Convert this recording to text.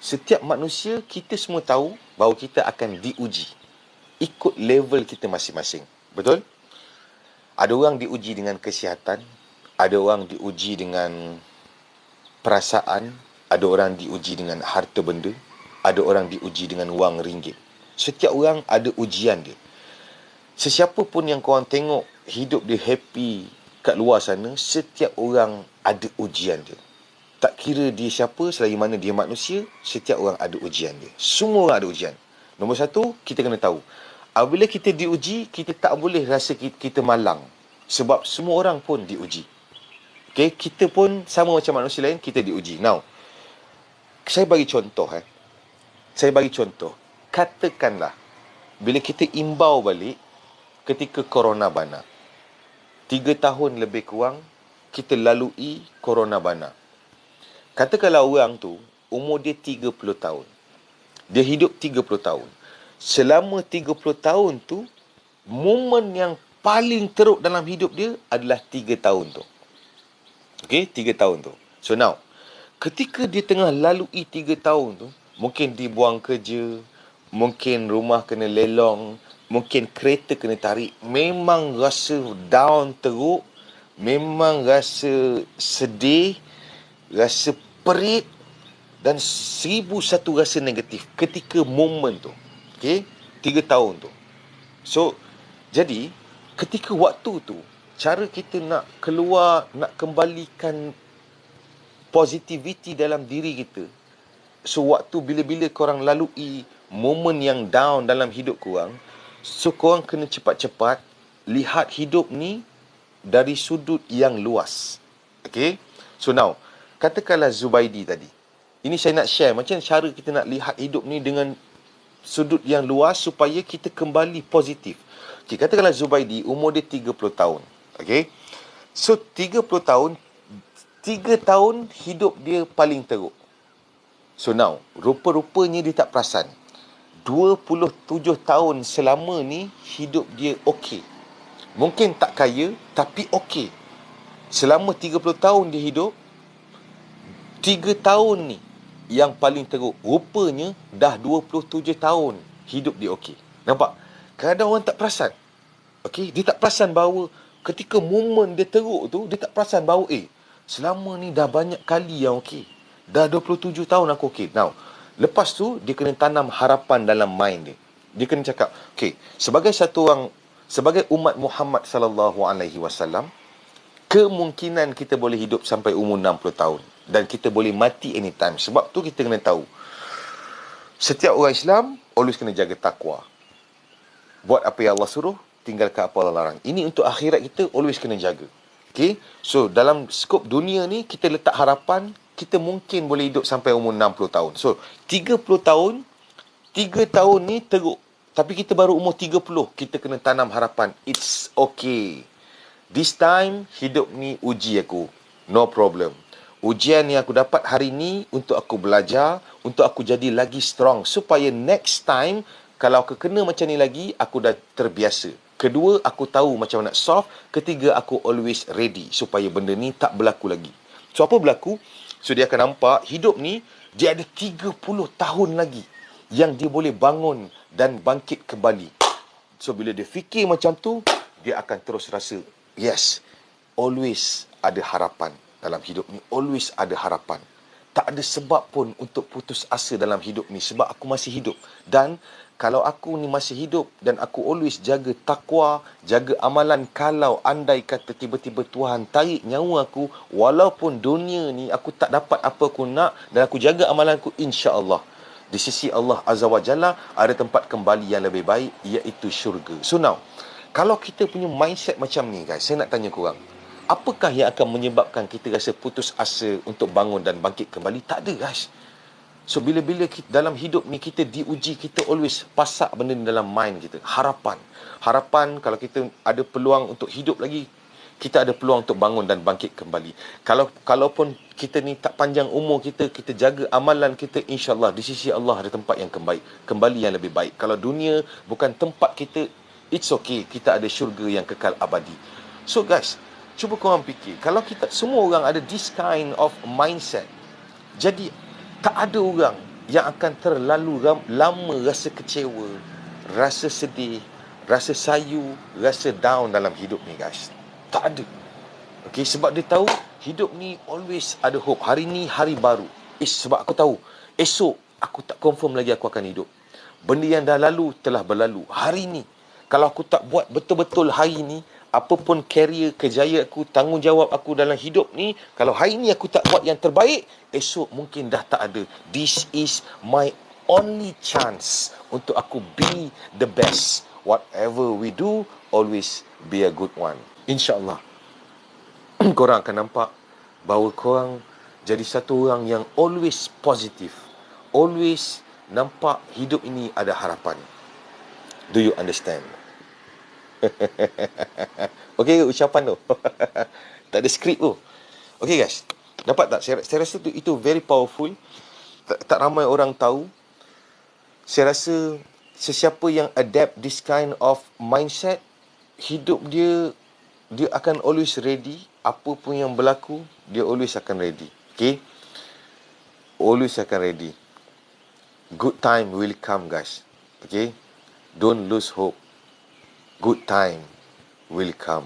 Setiap manusia, kita semua tahu bahawa kita akan diuji ikut level kita masing-masing. Betul? Ada orang diuji dengan kesihatan, ada orang diuji dengan perasaan, ada orang diuji dengan harta benda, ada orang diuji dengan wang ringgit. Setiap orang ada ujian dia. Sesiapa pun yang korang tengok hidup dia happy kat luar sana, setiap orang ada ujian dia. Tak kira dia siapa, selagi mana dia manusia, setiap orang ada ujian dia. Semua orang ada ujian. Nombor satu, kita kena tahu. Apabila kita diuji, kita tak boleh rasa kita malang. Sebab semua orang pun diuji. Okay? Kita pun sama macam manusia lain, kita diuji. Now, saya bagi contoh. Saya bagi contoh. Katakanlah, bila kita imbau balik ketika corona bana. 3 tahun lebih kurang, kita lalui corona bana. Katakanlah orang tu, umur dia 30 tahun. Dia hidup 30 tahun. Selama 30 tahun tu, momen yang paling teruk dalam hidup dia adalah 3 tahun tu. Okay, 3 tahun tu. So now, ketika dia tengah lalui 3 tahun tu, mungkin dibuang kerja, mungkin rumah kena lelong, mungkin kereta kena tarik, memang rasa down teruk, memang rasa sedih, rasa perit dan 1001 rasa negatif ketika momen tu. Okay, 3 tahun tu. So, jadi ketika waktu tu, cara kita nak keluar, nak kembalikan positivity dalam diri kita. So, waktu bila-bila korang lalui momen yang down dalam hidup korang, so korang kena cepat-cepat lihat hidup ni dari sudut yang luas. Okay, so now, katakanlah Zubaidi tadi. Ini saya nak share macam cara kita nak lihat hidup ni dengan sudut yang luas supaya kita kembali positif. Okay, katakanlah Zubaidi umur dia 30 tahun. Okay, so 30 tahun, 3 tahun hidup dia paling teruk. So now, rupa-rupanya dia tak perasan. 27 tahun selama ni hidup dia okey. Mungkin tak kaya, tapi okey. Selama 30 tahun dia hidup, 3 tahun ni yang paling teruk. Rupanya dah 27 tahun hidup dia okey. Nampak? Kadang orang tak perasan. Okey, dia tak perasan bahawa ketika momen dia teruk tu, dia tak perasan bahawa selama ni dah banyak kali yang okey. Dah 27 tahun aku okey. Now, lepas tu dia kena tanam harapan dalam mind dia. Dia kena cakap, okey, sebagai satu orang, sebagai umat Muhammad sallallahu alaihi wasallam, kemungkinan kita boleh hidup sampai umur 60 tahun dan kita boleh mati anytime. Sebab tu kita kena tahu, setiap orang Islam always kena jaga takwa. Buat apa yang Allah suruh, tinggalkan apa Allah larang. Ini untuk akhirat kita always kena jaga. Okay, so dalam skop dunia ni kita letak harapan kita mungkin boleh hidup sampai umur 60 tahun. So 30 tahun, 3 tahun ni teruk, tapi kita baru umur 30, kita kena tanam harapan. It's okay. This time, hidup ni uji aku. No problem. Ujian yang aku dapat hari ni untuk aku belajar, untuk aku jadi lagi strong. Supaya next time, kalau aku kena macam ni lagi, aku dah terbiasa. Kedua, aku tahu macam mana nak solve. Ketiga, aku always ready supaya benda ni tak berlaku lagi. So, apa berlaku? So, dia akan nampak hidup ni, dia ada 30 tahun lagi yang dia boleh bangun dan bangkit kembali. So, bila dia fikir macam tu, dia akan terus rasa, yes, always ada harapan dalam hidup ni. Always ada harapan. Tak ada sebab pun untuk putus asa dalam hidup ni sebab aku masih hidup. Dan kalau aku ni masih hidup dan aku always jaga takwa, jaga amalan, kalau andai kata tiba-tiba Tuhan tarik nyawa aku, walaupun dunia ni aku tak dapat apa aku nak dan aku jaga amalan aku, insya-Allah di sisi Allah Azza wa Jalla ada tempat kembali yang lebih baik, iaitu syurga. So now, kalau kita punya mindset macam ni guys, saya nak tanya korang, apakah yang akan menyebabkan kita rasa putus asa untuk bangun dan bangkit kembali? Tak ada guys. So bila-bila kita, dalam hidup ni kita diuji, kita always pasak benda ni dalam mind kita. Harapan. Harapan kalau kita ada peluang untuk hidup lagi, kita ada peluang untuk bangun dan bangkit kembali. Kalaupun kita ni tak panjang umur kita, kita jaga amalan kita, insya-Allah di sisi Allah ada tempat yang kembali yang lebih baik. Kalau dunia bukan tempat kita, it's okay, kita ada syurga yang kekal abadi. So guys, cuba korang fikir, kalau kita semua orang ada this kind of mindset, jadi tak ada orang yang akan terlalu lama rasa kecewa, rasa sedih, rasa sayu, rasa down dalam hidup ni guys. Tak ada. Okay, sebab dia tahu hidup ni always ada hope. Hari ni hari baru. Sebab aku tahu esok aku tak confirm lagi aku akan hidup. Benda yang dah lalu telah berlalu. Hari ni kalau aku tak buat betul-betul hari ni, apapun career, kejayaan aku, tanggungjawab aku dalam hidup ni, kalau hari ni aku tak buat yang terbaik, esok mungkin dah tak ada. This is my only chance untuk aku be the best. Whatever we do, always be a good one. InsyaAllah. Korang akan nampak bahawa korang jadi satu orang yang always positif. Always nampak hidup ini ada harapan. Do you understand? Okay, ucapan tu. Tak ada skrip tu. Okay guys, nampak tak? Saya rasa itu very powerful. Tak ramai orang tahu. Saya rasa sesiapa yang adapt this kind of mindset, hidup dia akan always ready. Apa pun yang berlaku, dia always akan ready. Okay? Always akan ready. Good time will come guys. Okay? Don't lose hope. Good time will come.